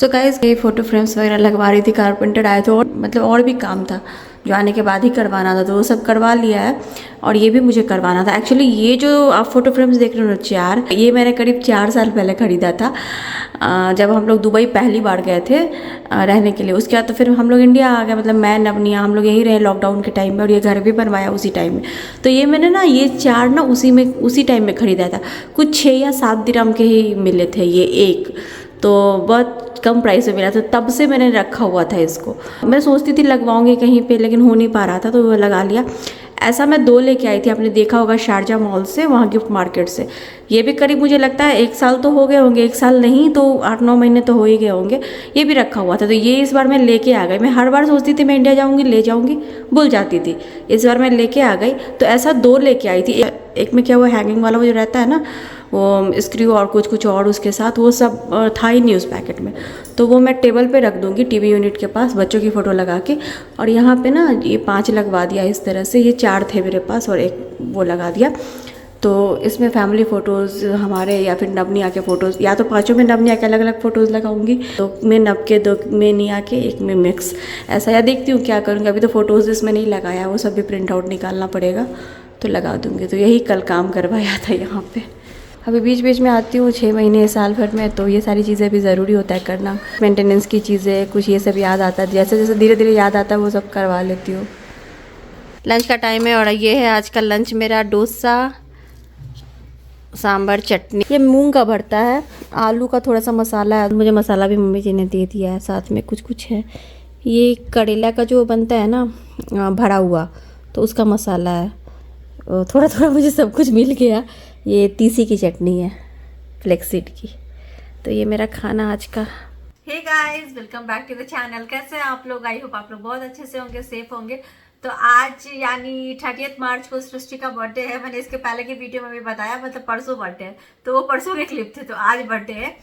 So guys ये photo frames वगैरह लगवा रही थी, कारपेंटर आए थे और मतलब और भी काम था जो आने के बाद ही करवाना था, तो वो सब करवा लिया है। और ये भी मुझे करवाना था। एक्चुअली ये जो आप फ़ोटो फ्रेम्स देख रहे हो चार, ये मैंने करीब 4 साल पहले ख़रीदा था, जब हम लोग दुबई पहली बार गए थे रहने के लिए। उसके बाद तो फिर हम लोग इंडिया आ गए, मतलब मैं नवनिया हम लोग यहीं रहे लॉकडाउन के टाइम में, और ये घर भी बनवाया उसी टाइम में। तो ये मैंने ना ये चार ना उसी टाइम में ख़रीदा था। कुछ 6 या 7 दिरहम के ही मिले थे ये एक, तो बहुत कम प्राइस में मिला था। तब से मैंने रखा हुआ था इसको। मैं सोचती थी लगवाऊंगी कहीं पे, लेकिन हो नहीं पा रहा था, तो वो लगा लिया। ऐसा मैं 2 लेके आई थी, आपने देखा होगा शारजा मॉल से, वहाँ गिफ्ट मार्केट से। ये भी करीब मुझे लगता है 1 साल तो हो गए होंगे, 1 साल नहीं तो 8-9 महीने तो हो ही गए होंगे। ये भी रखा हुआ था, तो ये इस बार मैं लेके आ गई। मैं हर बार सोचती थी मैं इंडिया जाऊँगी ले जाऊँगी, भूल जाती थी। इस बार मैं लेके आ गई, तो ऐसा 2 लेके आई थी। एक में क्या वो हैंगिंग वाला वो जो रहता है ना, वो स्क्रू और कुछ और उसके साथ, वो सब था ही नहीं उस पैकेट में। तो वो मैं टेबल पे रख दूँगी टीवी यूनिट के पास, बच्चों की फ़ोटो लगा के। और यहाँ पे ना ये 5 लगवा दिया इस तरह से। ये 4 थे मेरे पास और एक वो लगा दिया। तो इसमें फैमिली फ़ोटोज़ हमारे या फिर नवनिया के फ़ोटोज़, या तो पाँचों में नवनिया के अलग अलग फ़ोटोज़ लगाऊंगी, 2 में नव के, 2 में निया के, 1 में मिक्स, ऐसा। या देखती हूँ क्या करूँगी। अभी तो फ़ोटोज़ इसमें नहीं लगाया, वो सब भी प्रिंट आउट निकालना पड़ेगा, तो लगा दूँगी। तो यही कल काम करवाया था यहाँ पे। अभी बीच बीच में आती हूँ 6 महीने साल भर में, तो ये सारी चीज़ें भी ज़रूरी होता है करना। मेंटेनेंस की चीज़ें कुछ ये सब याद आता है, जैसे जैसे धीरे धीरे याद आता है वो सब करवा लेती हूँ। लंच का टाइम है और ये है आज का लंच मेरा, डोसा, सांभर, चटनी। ये मूंग का भरता है, आलू का थोड़ा सा मसाला है, मुझे मसाला भी मम्मी जी ने दे दिया है, साथ में कुछ है। ये करेला का जो बनता है ना भरा हुआ, तो उसका मसाला है। थोड़ा थोड़ा मुझे सब कुछ मिल गया। ये तीसी की चटनी है, फ्लेक्सीड की। तो ये मेरा खाना आज का। Hey guys, welcome back to the channel. कैसे हैं आप लोग? आई होप आप लोग बहुत अच्छे से होंगे, सेफ होंगे। तो आज यानी 30 मार्च को सृष्टि का बर्थडे है। मैंने इसके पहले की वीडियो में भी बताया, मतलब परसों बर्थडे है, तो वो परसों के क्लिप थे, तो आज बर्थडे है।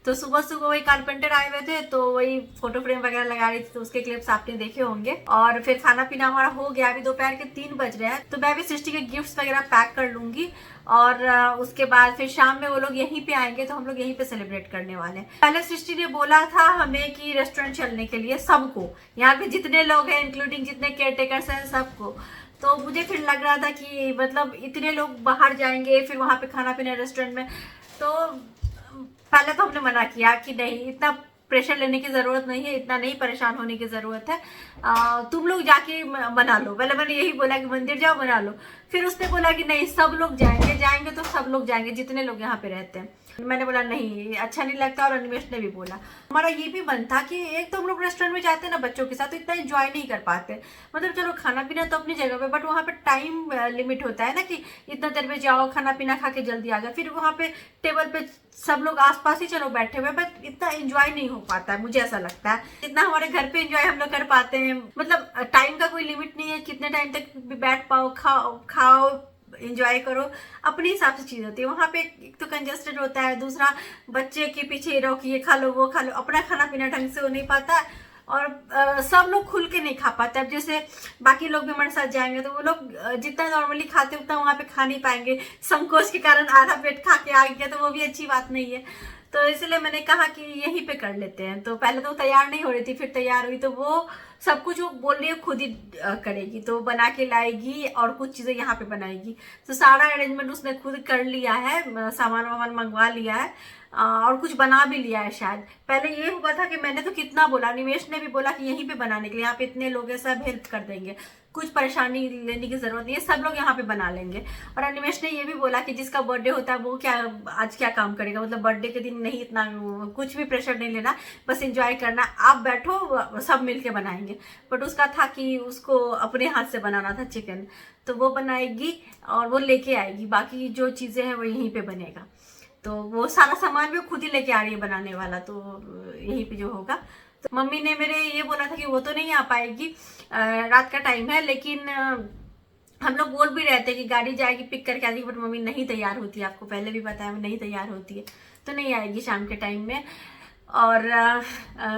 तो सुबह सुबह वही कारपेंटर आए हुए थे, तो वही फोटो फ्रेम वगैरह लगा रही थी, तो उसके क्लिप्स आपने देखे होंगे। और फिर खाना पीना हमारा हो गया, अभी दोपहर के 3 बज रहे हैं, तो मैं भी सृष्टि के गिफ्ट्स वगैरह पैक कर लूंगी। और उसके बाद फिर शाम में वो लोग यहीं पे आएंगे, तो हम लोग यहीं पे सेलिब्रेट करने वाले हैं। पहले सृष्टि ने बोला था हमें कि रेस्टोरेंट चलने के लिए, सबको, यहाँ पे जितने लोग हैं इंक्लूडिंग जितने केयर टेकर्स हैं सबको। तो मुझे फिर लग रहा था कि मतलब इतने लोग बाहर जाएंगे, फिर वहां पे खाना पीना रेस्टोरेंट में, तो पहले तो हमने मना किया कि नहीं, इतना प्रेशर लेने की जरूरत नहीं है, इतना नहीं परेशान होने की जरूरत है। तुम लोग जाके बना लो। पहले मैंने यही बोला कि मंदिर जाओ बना लो। फिर उसने बोला कि नहीं, सब लोग जाएंगे तो सब लोग जाएंगे जितने लोग यहाँ पे रहते हैं। मैंने बोला नहीं, अच्छा नहीं लगता। और अनिमेश ने भी बोला। हमारा ये भी मन था कि एक तो हम लोग रेस्टोरेंट में जाते हैं ना बच्चों के साथ, तो इतना एंजॉय नहीं कर पाते। मतलब चलो खाना पीना तो अपनी जगह पे, बट वहाँ पे टाइम लिमिट होता है ना, कि इतना देर में जाओ, खाना पीना खा के जल्दी आ जाओ। फिर वहाँ पे टेबल पे सब लोग आसपास ही चलो बैठे हुए, बट इतना एंजॉय नहीं हो पाता है, मुझे ऐसा लगता है। जितना हमारे घर पे एंजॉय हम लोग कर पाते हैं, मतलब टाइम का कोई लिमिट नहीं है, कितने टाइम तक भी बैठ पाओ, खाओ एंजॉय करो, अपने हिसाब से चीज होती है। वहां पे एक तो कंजेस्टेड होता है, दूसरा बच्चे के पीछे रहो कि ये खा लो वो खा लो, अपना खाना पीना ढंग से हो नहीं पाता। और सब लोग खुल के नहीं खा पाते। अब जैसे बाकी लोग भी हमारे साथ जाएंगे, तो वो लोग जितना नॉर्मली खाते उतना वहां पे खा नहीं पाएंगे, संकोच के कारण आधा पेट खा के आ गया, तो वो भी अच्छी बात नहीं है। तो इसलिए मैंने कहा कि यहीं पे कर लेते हैं। तो पहले तो तैयार नहीं हो रही थी, फिर तैयार हुई, तो वो सब कुछ वो बोल रही है खुद ही करेगी, तो बना के लाएगी और कुछ चीजें यहाँ पे बनाएगी। तो सारा अरेंजमेंट उसने खुद कर लिया है, सामान वामान मंगवा लिया है, और कुछ बना भी लिया है शायद। पहले ये हुआ था कि मैंने तो कितना बोला, निवेश ने भी बोला कि यहीं पे बनाने के लिए, यहाँ पे इतने लोग हैं, सब हेल्प कर देंगे, कुछ परेशानी लेने की जरूरत नहीं है, सब लोग यहाँ पे बना लेंगे। और अनिमेश ने ये भी बोला कि जिसका बर्थडे होता है वो क्या आज क्या काम करेगा, मतलब बर्थडे के दिन नहीं, इतना कुछ भी प्रेशर नहीं लेना, बस एंजॉय करना, आप बैठो सब मिलके बनाएंगे। बट उसका था कि उसको अपने हाथ से बनाना था चिकन, तो वो बनाएगी और वो लेके आएगी, बाकी जो चीजें हैं वो यहीं पे बनेगा। तो वो सारा सामान भी खुद ही लेके आ रही है बनाने वाला, तो यहीं पे जो होगा। तो मम्मी ने मेरे ये बोला था कि वो तो नहीं आ पाएगी, रात का टाइम है, लेकिन हम लोग बोल भी रहते हैं कि गाड़ी जाएगी पिक करके आएगी, बट मम्मी नहीं तैयार होती है, आपको पहले भी बताया, वो नहीं तैयार होती है, तो नहीं आएगी शाम के टाइम में। और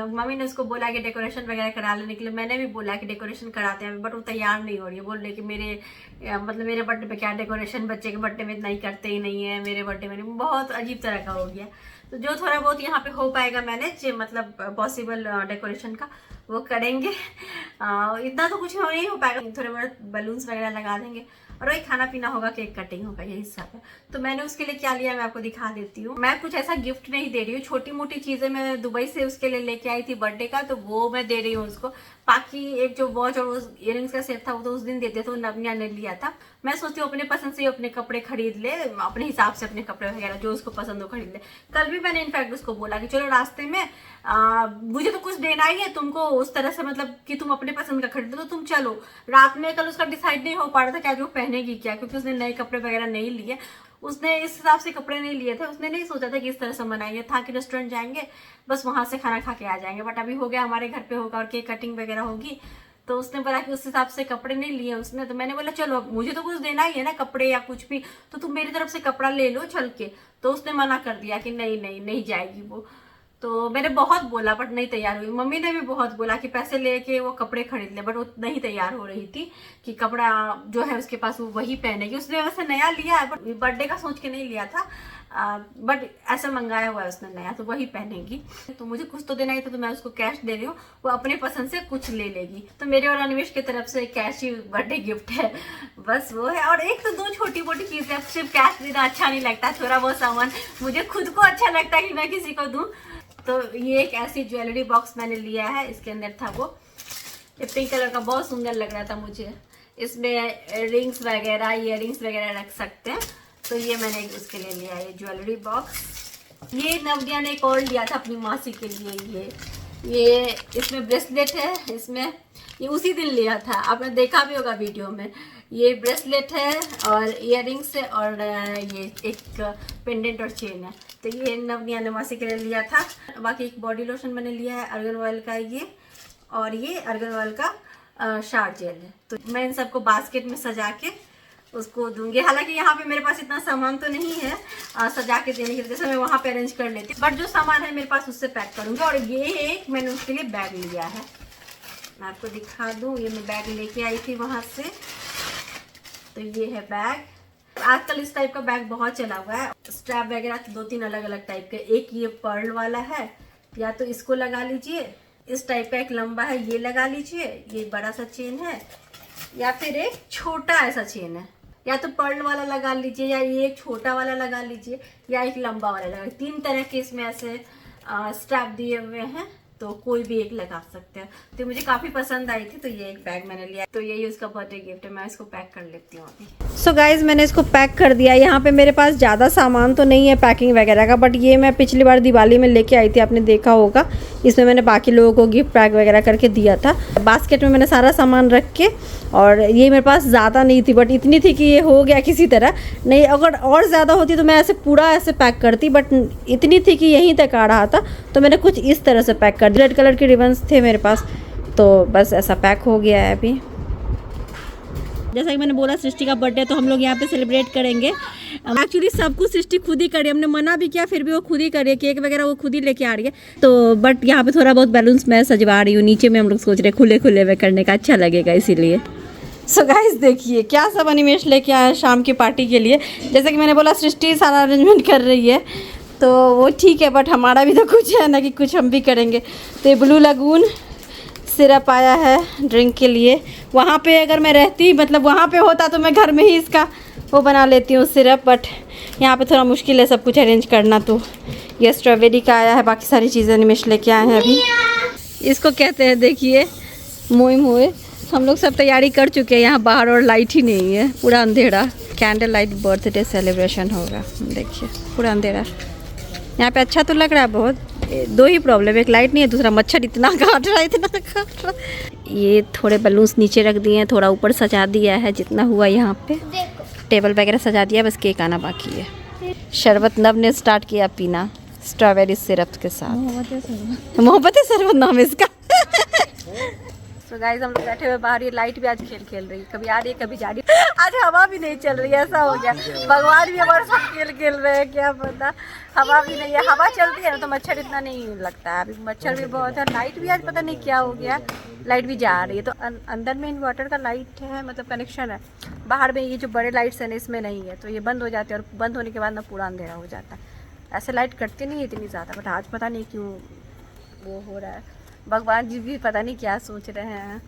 मम्मी ने उसको बोला कि डेकोरेशन वगैरह करा लेने के लिए। मैंने भी बोला कि डेकोरेशन कराते हैं, बट वो तैयार नहीं हो रही है। बोल रही कि मतलब मेरे बर्थडे पे क्या डेकोरेशन, बच्चे के बर्थडे में इतना ही करते ही नहीं है, मेरे बर्थडे में नहीं। बहुत अजीब तरह का हो गया। तो जो थोड़ा बहुत यहाँ पे हो पाएगा मैनेज, मतलब पॉसिबल डेकोरेशन का वो करेंगे। इतना तो कुछ नहीं हो पाएगा, थोड़े बहुत बलून्स वगैरह लगा देंगे और वही खाना पीना होगा, केक कटिंग होगा, यही सब है। तो मैंने उसके लिए क्या लिया मैं आपको दिखा देती हूँ। मैं कुछ ऐसा गिफ्ट नहीं दे रही हूँ, छोटी मोटी चीजें मैं दुबई से उसके लिए लेके आई थी बर्थडे का, तो वो मैं दे रही हूँ उसको। बाकी एक जो वॉच और उस इयरिंग्स का सेट था वो तो उस दिन देते थे, नवनिया ने लिया था। मैं सोचती हूँ अपने पसंद से अपने कपड़े खरीद ले, अपने हिसाब से अपने कपड़े वगैरह जो उसको पसंद हो खरीद ले। कल भी मैंने इनफैक्ट उसको बोला कि चलो रास्ते में मुझे तो कुछ देना ही है तुमको, उस तरह से मतलब कि तुम अपने पसंद का खरीदो तो तुम चलो। रात में कल उसका डिसाइड नहीं हो पा रहा था क्या जो पहनेगी क्या, क्योंकि उसने नए कपड़े वगैरह नहीं लिए, उसने इस हिसाब से कपड़े नहीं लिए थे। उसने नहीं सोचा था कि इस तरह से मनाएंगे, था कि रेस्टोरेंट जाएंगे बस वहां से खाना खा के आ जाएंगे, बट अभी हो गया हमारे घर पे होगा और केक कटिंग वगैरह होगी। तो उसने बोला कि उस हिसाब से कपड़े नहीं लिए उसने। तो मैंने बोला चलो अब मुझे तो कुछ देना ही है ना, कपड़े या कुछ भी, तो तुम मेरी तरफ से कपड़ा ले लो चल के। तो उसने मना कर दिया कि नहीं नहीं नहीं जाएगी वो। तो मैंने बहुत बोला बट नहीं तैयार हुई। मम्मी ने भी बहुत बोला कि पैसे लेके वो कपड़े खरीद ले, बट वो नहीं तैयार हो रही थी कि कपड़ा जो है उसके पास वो वही पहनेगी। उसने वैसे नया लिया है बट बर्थडे का सोच के नहीं लिया था, बट ऐसा मंगाया हुआ है उसने नया, तो वही पहनेगी। तो मुझे कुछ तो देना ही था, तो मैं उसको कैश दे रही हूँ, वो अपने पसंद से कुछ ले लेगी। तो मेरे और अनिमेश की तरफ से कैश ही बर्थडे गिफ्ट है, बस वो है। और एक तो दो छोटी मोटी चीजें, अब सिर्फ कैश देना अच्छा नहीं लगता, थोड़ा बहुत सामान मुझे खुद को अच्छा लगता है कि मैं किसी को दूं। तो ये एक ऐसी ज्वेलरी बॉक्स मैंने लिया है, इसके अंदर था वो, ये पिंक कलर का बहुत सुंदर लग रहा था मुझे। इसमें रिंग्स वगैरह इयररिंग्स वगैरह रख सकते हैं, तो ये मैंने उसके लिए लिया है ये ज्वेलरी बॉक्स। ये नवदिया ने एक और लिया था अपनी मासी के लिए, ये इसमें ब्रेसलेट है, इसमें ये उसी दिन लिया था, आपने देखा भी होगा वीडियो में। ये ब्रेसलेट है और इयररिंग्स है और ये एक पेंडेंट और चेन है। तो ये नवनिया ने मासी के लिए लिया था। बाकी एक बॉडी लोशन मैंने लिया है अर्गन ऑयल का ये, और ये अर्गन ऑयल का शार जेल है। तो मैं इन सबको बास्केट में सजा के उसको दूंगी। हालांकि यहाँ पे मेरे पास इतना सामान तो नहीं है सजा के देने के लिए, जैसे मैं वहाँ पे अरेंज कर लेती हूँ, बट जो सामान है मेरे पास उससे पैक करूँगी। और ये एक मैंने उसके लिए बैग लिया है, मैं आपको दिखा दूँ। ये मैं बैग लेके आई थी वहाँ से, तो ये है बैग। आजकल इस टाइप का बैग बहुत चला हुआ है, स्ट्रैप वगैरह 2-3 अलग अलग टाइप के। एक ये पर्ल वाला है, या तो इसको लगा लीजिए, इस टाइप का एक लंबा है ये लगा लीजिए, ये बड़ा सा चेन है, या फिर एक छोटा ऐसा चेन है, या तो पर्ल वाला लगा लीजिए, या ये एक छोटा वाला लगा लीजिए, या एक लंबा वाला लगा। 3 तरह के इसमें ऐसे स्ट्रैप दिए हुए हैं, तो कोई भी एक लगा सकते हैं। तो मुझे काफी पसंद आई थी, तो ये एक बैग मैंने लिया। तो यही उसका बर्थडे गिफ्ट है, मैं इसको पैक कर लेती हूँ अभी। सो गाइज मैंने इसको पैक कर दिया। यहाँ पे मेरे पास ज़्यादा सामान तो नहीं है पैकिंग वगैरह का, बट ये मैं पिछली बार दिवाली में लेके आई थी, आपने देखा होगा। इसमें मैंने बाकी लोगों को गिफ्ट पैक वगैरह करके दिया था। बास्केट में मैंने सारा सामान रख के, और ये मेरे पास ज़्यादा नहीं थी, बट इतनी थी कि ये हो गया किसी तरह। नहीं अगर और ज़्यादा होती तो मैं ऐसे पूरा ऐसे पैक करती, बट इतनी थी कि यहीं तक आ रहा था, तो मैंने कुछ इस तरह से पैक कर दिया। रेड कलर के रिबन्स थे मेरे पास, तो बस ऐसा पैक हो गया है अभी। जैसा कि मैंने बोला सृष्टि का बर्थडे तो हम लोग यहाँ पे सेलिब्रेट करेंगे। एक्चुअली सब कुछ सृष्टि खुद ही करी, हमने मना भी किया फिर भी वो खुद ही करी है, केक वगैरह वो खुद ही लेके आ रही है। तो बट यहाँ पे थोड़ा बहुत बैलून्स मैं सजवा रही हूँ, नीचे में हम लोग सोच रहे खुले खुले में करने का अच्छा लगेगा इसीलिए। सो गाइस देखिए क्या सब अनिमेश लेके आया शाम की पार्टी के लिए। जैसे कि मैंने बोला सृष्टि सारा अरेंजमेंट कर रही है, तो वो ठीक है, बट हमारा भी तो कुछ है ना कि कुछ हम भी करेंगे। तो ये ब्लू लगून सिरप आया है ड्रिंक के लिए। वहाँ पे अगर मैं रहती, मतलब वहाँ पे होता तो मैं घर में ही इसका वो बना लेती हूँ सिरप, बट यहाँ पे थोड़ा मुश्किल है सब कुछ अरेंज करना। तो ये स्ट्रॉबेरी का आया है, बाकी सारी चीज़ें अनिमेश लेके आए हैं अभी। इसको कहते हैं देखिए मोए मोए। हम लोग सब तैयारी कर चुके हैं, यहाँ बाहर और लाइट ही नहीं है, पूरा अंधेरा। कैंडल लाइट बर्थडे सेलिब्रेशन होगा, देखिए पूरा अंधेरा। यहाँ पे अच्छा तो लग रहा है बहुत। 2 ही प्रॉब्लम, एक लाइट नहीं है, दूसरा मच्छर इतना काट रहा है, इतना काट रहा है। ये थोड़े बलून्स नीचे रख दिए हैं, थोड़ा ऊपर सजा दिया है जितना हुआ। यहाँ पे टेबल वगैरह सजा दिया, बस केक आना बाकी है। शरबत नव ने स्टार्ट किया पीना स्ट्रॉबेरी सिरप के साथ। मोहब्बत शरबत नाम है इसका। तो गाइस हम लोग बैठे हुए बाहर, ये लाइट भी आज खेल रही है, कभी आ रही है कभी जा रही है। आज हवा भी नहीं चल रही है, ऐसा हो गया। भगवान भी हमारे साथ खेल रहे हैं, क्या पता। हवा भी नहीं है, हवा चलती है ना तो मच्छर इतना नहीं लगता है। अभी मच्छर भी बहुत है, लाइट भी आज पता नहीं क्या हो गया, लाइट भी जा रही है। तो अंदर में इन्वर्टर का लाइट है, मतलब कनेक्शन है। बाहर में ये जो बड़े लाइट्स हैं ना इसमें नहीं है, तो ये बंद हो जाते हैं, और बंद होने के बाद ना पूरा अंधेरा हो जाता है। ऐसे लाइट कटती नहीं है इतनी ज़्यादा, बट आज पता नहीं क्यों वो हो रहा है। भगवान जी भी पता नहीं क्या सोच रहे हैं।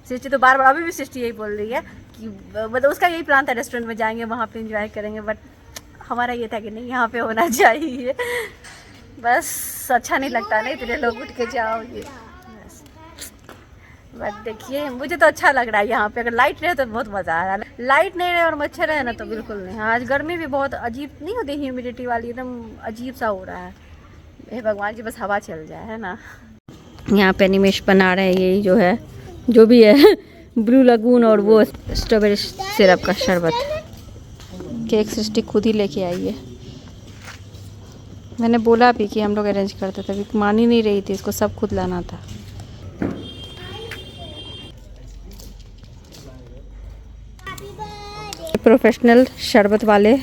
सृष्टि तो बार बार अभी भी सृष्टि यही बोल रही है कि मतलब उसका यही प्लान था रेस्टोरेंट में जाएंगे, वहाँ पे एंजॉय करेंगे, बट हमारा ये था कि नहीं यहाँ पे होना चाहिए। बस अच्छा नहीं लगता ना इतने लोग उठ के जाओ ये। बट देखिए मुझे तो अच्छा लग रहा है यहाँ पे। अगर लाइट रहे तो बहुत मज़ा आ रहा है, लाइट नहीं रहे और मच्छर रहे ना तो बिल्कुल नहीं। आज गर्मी भी बहुत अजीब नहीं होती, ह्यूमिडिटी वाली एकदम अजीब सा हो रहा है। हे भगवान जी बस हवा चल जाए, है ना। यहाँ पे निमेश बना रहे हैं ये जो है जो भी है ब्लू लगून और वो स्ट्रॉबेरी सिरप का शरबत। केक सृष्टि खुद ही लेके आई है। मैंने बोला भी कि हम लोग अरेंज करते थे, अभी मान ही नहीं रही थी, इसको सब खुद लाना था। प्रोफेशनल शरबत वाले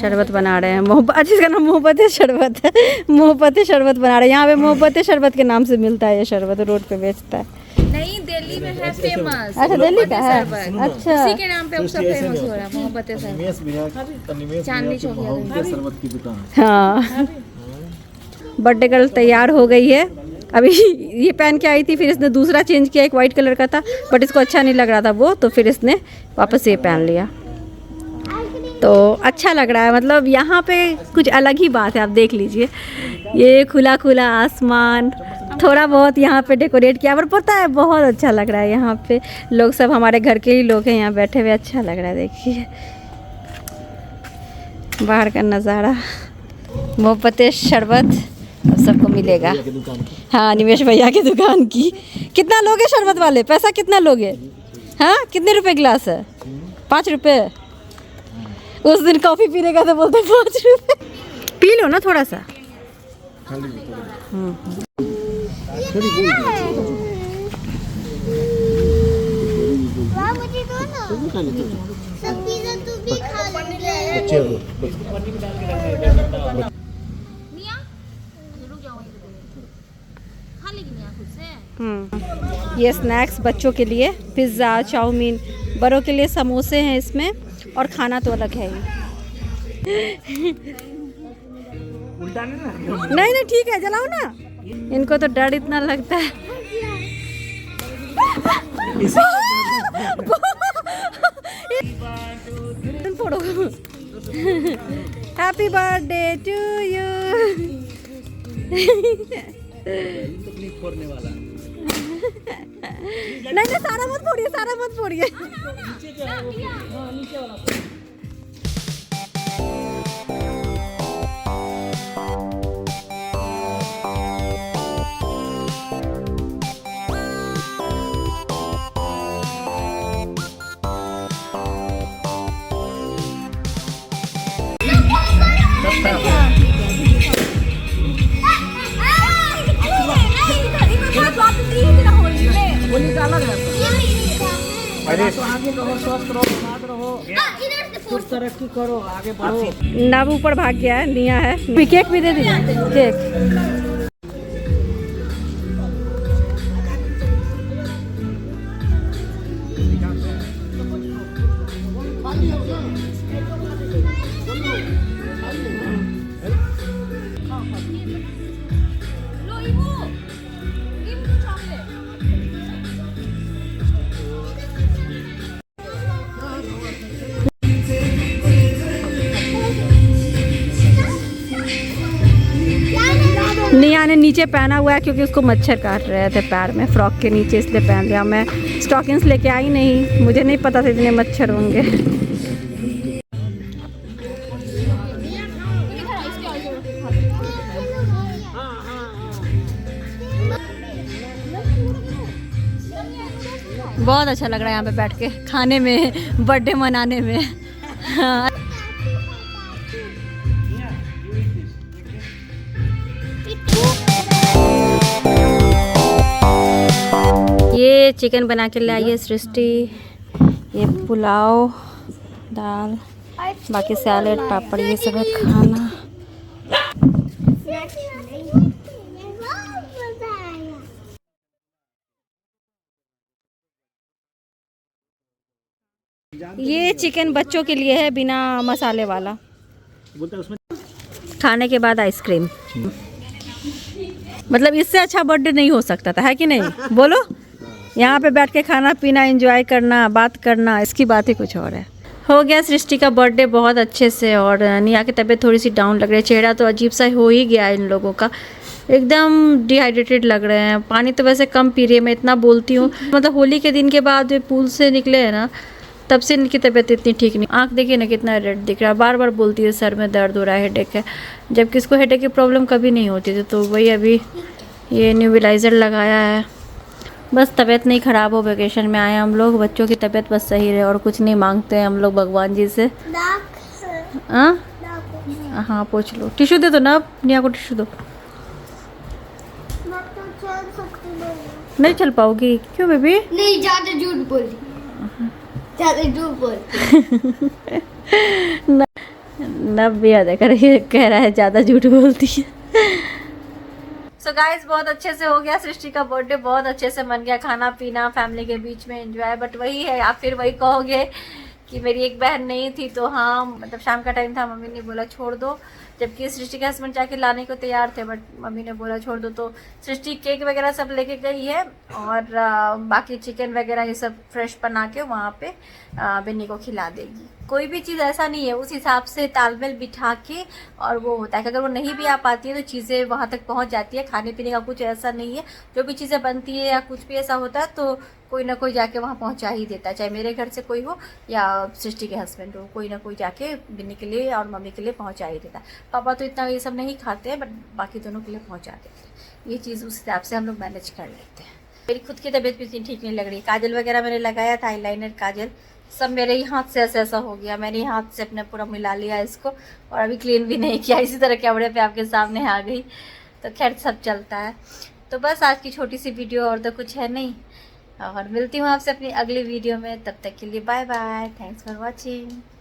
शरबत बना रहे हैं। मोहब्बत, जिसका नाम मोहब्बत शरबत है, मोहब्बत शरबत बना रहे हैं। यहाँ पे मोहब्बत शरबत के नाम से मिलता है ये शरबत, रोड पे बेचता है। नहीं, दिल्ली में है फेमस। अच्छा दिल्ली का है, अच्छा उसी के नाम पे उसका फेमस हो रहा है मोहब्बत शरबत, चांदनी चौक की दुकान। हाँ बर्थडे गर्ल तैयार हो गई है। अभी ये पहन के आई थी, फिर इसने दूसरा चेंज किया, एक वाइट कलर का था बट इसको अच्छा नहीं लग रहा था वो, तो फिर इसने वापस ये पहन लिया। तो अच्छा लग रहा है, मतलब यहाँ पे कुछ अलग ही बात है। आप देख लीजिए ये खुला खुला आसमान, थोड़ा बहुत यहाँ पे डेकोरेट किया, पर पता है बहुत अच्छा लग रहा है। यहाँ पे लोग सब हमारे घर के ही लोग हैं यहाँ बैठे हुए, अच्छा लग रहा है। देखिए बाहर का नज़ारा, मोहब्बत शरबत सबको मिलेगा। हाँ निमेश भैया की दुकान की। कितना लोगे शरबत वाले, पैसा कितना लोगे? हाँ कितने रुपए गिलास है? 5 रुपये। उस दिन कॉफ़ी पीने का तो बोलते 5 रुपये। पी लो ना थोड़ा सा। ये स्नैक्स बच्चों के लिए पिज़्ज़ा चाउमीन, बड़ों के लिए समोसे हैं इसमें, और खाना तो अलग है ही। नहीं नहीं ठीक है, जलाओ ना। इनको तो डर इतना लगता है। Happy birthday to you. नहीं नहीं सारा मत फोड़िए, सारा मत फोड़िए। आगे रहो, स्वस्थ रहो, साथ रहो, कुछ तरक्की करो, आगे बढ़ो। नब ऊपर भाग गया है, निया है। केक भी दे दीजिए, केक। निया ने नीचे पहना हुआ है क्योंकि उसको मच्छर काट रहे थे पैर में, फ्रॉक के नीचे, इसलिए पहन लिया। मैं स्टॉकिंग्स लेके आई नहीं, मुझे नहीं पता था इतने मच्छर होंगे। बहुत अच्छा लग रहा है यहाँ पे बैठ के खाने में, बर्थडे मनाने में। हाँ। ये चिकन बना के लाई है सृष्टि, ये पुलाव, दाल, बाकी सैलेड, पापड़, ये सब है खाना। ये चिकन बच्चों के लिए है, बिना मसाले वाला। खाने के बाद आइसक्रीम। मतलब इससे अच्छा बर्थडे नहीं हो सकता था, है कि नहीं? बोलो। यहाँ पे बैठ के खाना पीना एंजॉय करना, बात करना, इसकी बात ही कुछ और है। हो गया सृष्टि का बर्थडे बहुत अच्छे से, और निया की तबीयत थोड़ी सी डाउन लग रही है, चेहरा तो अजीब सा हो ही गया है इन लोगों का, एकदम डिहाइड्रेटेड लग रहे हैं। पानी तो वैसे कम पी रही है, मैं इतना बोलती हूँ, मतलब होली के दिन के बाद पूल से निकले हैं ना, तब से इनकी तबीयत इतनी ठीक नहीं। आँख देखिए ना कितना रेड दिख रहा है, बार बार बोलती है सर में दर्द हो रहा है, हेडेक है, जबकि इसको हेडेक की प्रॉब्लम कभी नहीं होती थी। तो वही अभी ये न्यूबिलाइज़र लगाया है। बस तबीयत नहीं ख़राब हो, वेकेशन में आए हम लोग, बच्चों की तबीयत बस सही रहे और कुछ नहीं मांगते हैं हम लोग भगवान जी से। हाँ पोछ लो, टिश्यू दे दो ना, निया को टिश्यू दो। नहीं चल पाओगी? क्यों बेबी? नहीं, ज़्यादा झूठ बोली, ज़्यादा झूठ बोली। नब भी याद कर कह रहा है ज़्यादा झूठ बोलती है। सो गाइस बहुत अच्छे से हो गया सृष्टि का बर्थडे, बहुत अच्छे से मन गया, खाना पीना फैमिली के बीच में एंजॉय। बट वही है, आप फिर वही कहोगे कि मेरी एक बहन नहीं थी, तो हाँ मतलब शाम का टाइम था, मम्मी ने बोला छोड़ दो, जबकि सृष्टि के हस्बैंड जाके लाने को तैयार थे, बट मम्मी ने बोला छोड़ दो। तो सृष्टि केक वगैरह सब लेके गई है, और बाकी चिकन वगैरह ये सब फ्रेश बना के वहाँ पे बिन्नी को खिला देगी। कोई भी चीज़ ऐसा नहीं है, उस हिसाब से तालमेल बिठा के और वो होता है कि अगर वो नहीं भी आ पाती है तो चीज़ें वहाँ तक पहुँच जाती है। खाने पीने का कुछ ऐसा नहीं है, जो भी चीज़ें बनती है या कुछ भी ऐसा होता है तो कोई ना कोई जाके वहाँ पहुँचा ही देता है, चाहे मेरे घर से कोई हो या सृष्टि के हस्बैंड हो, कोई ना कोई जाके बिन्नी के लिए और मम्मी के लिए पहुँचा ही देता है। पापा तो इतना ये सब नहीं खाते हैं, बट बाकी दोनों के लिए पहुँचा देते हैं। ये चीज़ उस हिसाब से हम लोग मैनेज कर लेते हैं। मेरी खुद की तबीयत भी इतनी ठीक नहीं लग रही, काजल वगैरह मैंने लगाया था, आईलाइनर काजल सब मेरे ही हाथ से ऐसा हो गया, मैंने ही हाथ से अपने पूरा मिला लिया इसको, और अभी क्लीन भी नहीं किया, इसी तरह कैमरे पे आपके सामने आ गई। तो खैर सब चलता है। तो बस आज की छोटी सी वीडियो, और तो कुछ है नहीं, और मिलती हूँ आपसे अपनी अगली वीडियो में। तब तक के लिए bye bye, thanks for watching.